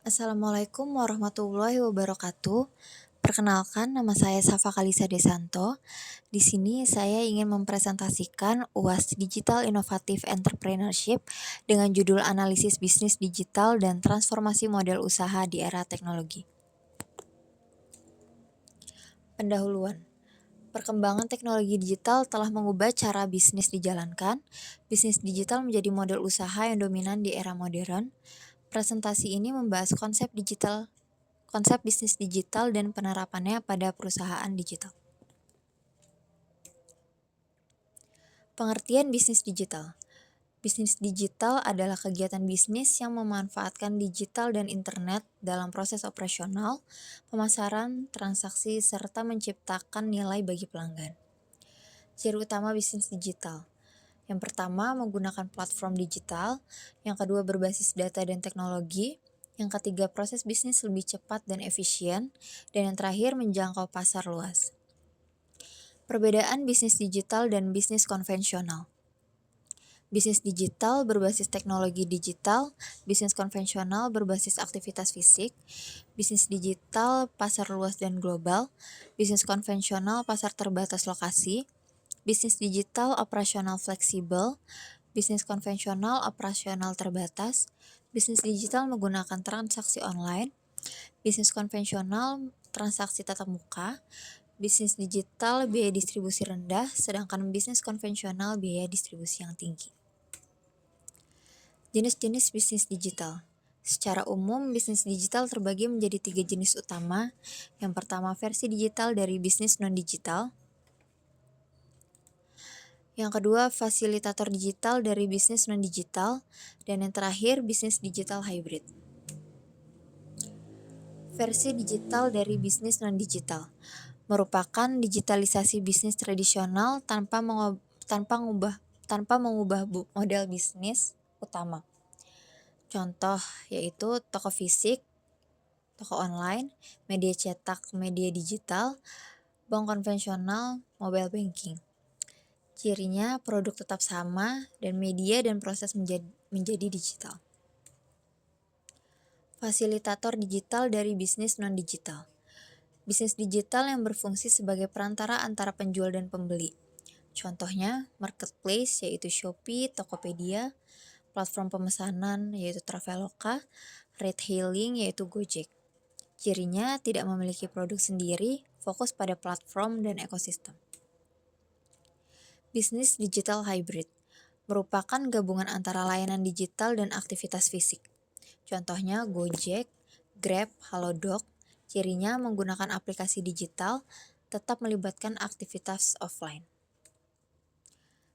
Assalamualaikum warahmatullahi wabarakatuh. Perkenalkan, nama saya Safa Kalisa Desanto. Di sini saya ingin mempresentasikan UAS Digital Innovative Entrepreneurship dengan judul Analisis Bisnis Digital dan Transformasi Model Usaha di Era Teknologi. Pendahuluan. Perkembangan teknologi digital telah mengubah cara bisnis dijalankan. Bisnis digital menjadi model usaha yang dominan di era modern. Presentasi ini membahas konsep bisnis digital dan penerapannya pada perusahaan digital. Pengertian bisnis digital. Bisnis digital adalah kegiatan bisnis yang memanfaatkan digital dan internet dalam proses operasional, pemasaran, transaksi, serta menciptakan nilai bagi pelanggan. Ciri utama bisnis digital. Yang pertama, menggunakan platform digital. Yang kedua, berbasis data dan teknologi. Yang ketiga, proses bisnis lebih cepat dan efisien. Dan yang terakhir, menjangkau pasar luas. Perbedaan bisnis digital dan bisnis konvensional. Bisnis digital berbasis teknologi digital, bisnis konvensional berbasis aktivitas fisik, bisnis digital pasar luas dan global, bisnis konvensional pasar terbatas lokasi, bisnis digital operasional fleksibel, bisnis konvensional operasional terbatas, bisnis digital menggunakan transaksi online, bisnis konvensional transaksi tatap muka, bisnis digital biaya distribusi rendah, sedangkan bisnis konvensional biaya distribusi yang tinggi. Jenis-jenis bisnis digital. Secara umum, bisnis digital terbagi menjadi 3 jenis utama. Yang pertama, versi digital dari bisnis non-digital. Yang kedua, fasilitator digital dari bisnis non-digital. Dan yang terakhir, bisnis digital hybrid. Versi digital dari bisnis non-digital merupakan digitalisasi bisnis tradisional tanpa mengubah model bisnis utama. Contoh yaitu toko fisik, toko online, media cetak, media digital, bank konvensional, mobile banking. Cirinya produk tetap sama dan media dan proses menjadi digital. Fasilitator digital dari bisnis non-digital. Bisnis digital yang berfungsi sebagai perantara antara penjual dan pembeli. Contohnya marketplace yaitu Shopee, Tokopedia, platform pemesanan yaitu Traveloka, ride-hailing yaitu Gojek. Cirinya tidak memiliki produk sendiri, fokus pada platform dan ekosistem. Bisnis digital hybrid merupakan gabungan antara layanan digital dan aktivitas fisik. Contohnya Gojek, Grab, Halodoc. Cirinya menggunakan aplikasi digital, tetap melibatkan aktivitas offline.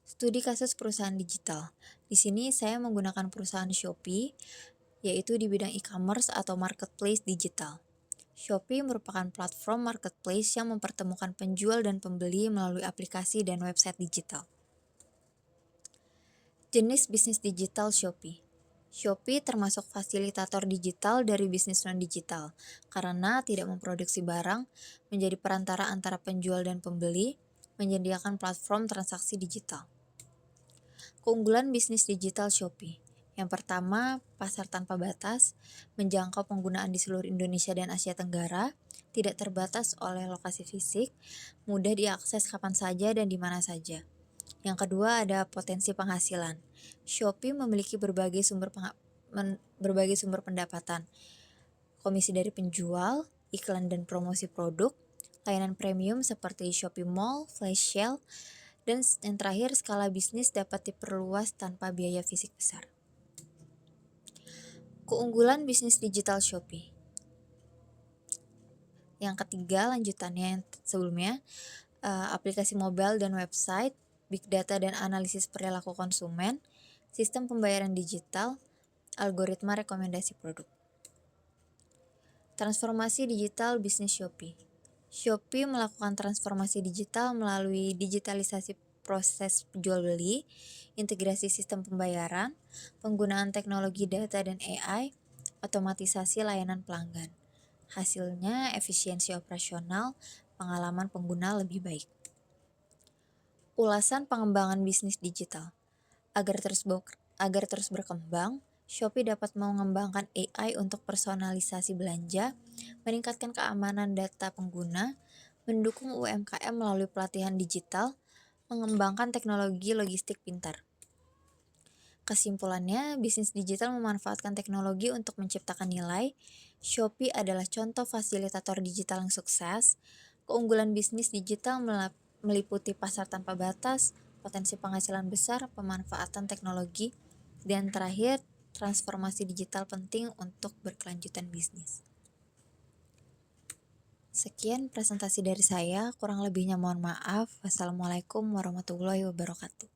Studi kasus perusahaan digital. Di sini saya menggunakan perusahaan Shopee, yaitu di bidang e-commerce atau marketplace digital. Shopee merupakan platform marketplace yang mempertemukan penjual dan pembeli melalui aplikasi dan website digital. Jenis bisnis digital Shopee. Shopee termasuk fasilitator digital dari bisnis non-digital karena tidak memproduksi barang, menjadi perantara antara penjual dan pembeli, menyediakan platform transaksi digital. Keunggulan bisnis digital Shopee. Yang pertama, pasar tanpa batas, menjangkau penggunaan di seluruh Indonesia dan Asia Tenggara, tidak terbatas oleh lokasi fisik, mudah diakses kapan saja dan di mana saja. Yang kedua, ada potensi penghasilan. Shopee memiliki berbagai sumber pendapatan, komisi dari penjual, iklan dan promosi produk, layanan premium seperti Shopee Mall, Flash Sale, dan yang terakhir, skala bisnis dapat diperluas tanpa biaya fisik besar. Keunggulan bisnis digital Shopee. Yang ketiga, lanjutannya yang sebelumnya, aplikasi mobile dan website, big data dan analisis perilaku konsumen, sistem pembayaran digital, algoritma rekomendasi produk. Transformasi digital bisnis Shopee. Shopee melakukan transformasi digital melalui digitalisasi proses jual beli, integrasi sistem pembayaran, penggunaan teknologi data dan AI, otomatisasi layanan pelanggan. Hasilnya efisiensi operasional, pengalaman pengguna lebih baik. Ulasan pengembangan bisnis digital. Agar terus berkembang, Shopee dapat mengembangkan AI untuk personalisasi belanja, meningkatkan keamanan data pengguna, mendukung UMKM melalui pelatihan digital, mengembangkan teknologi logistik pintar. Kesimpulannya, bisnis digital memanfaatkan teknologi untuk menciptakan nilai. Shopee adalah contoh fasilitator digital yang sukses. Keunggulan bisnis digital meliputi pasar tanpa batas, potensi penghasilan besar, pemanfaatan teknologi, dan terakhir, transformasi digital penting untuk berkelanjutan bisnis. Sekian presentasi dari saya, kurang lebihnya mohon maaf. Wassalamualaikum warahmatullahi wabarakatuh.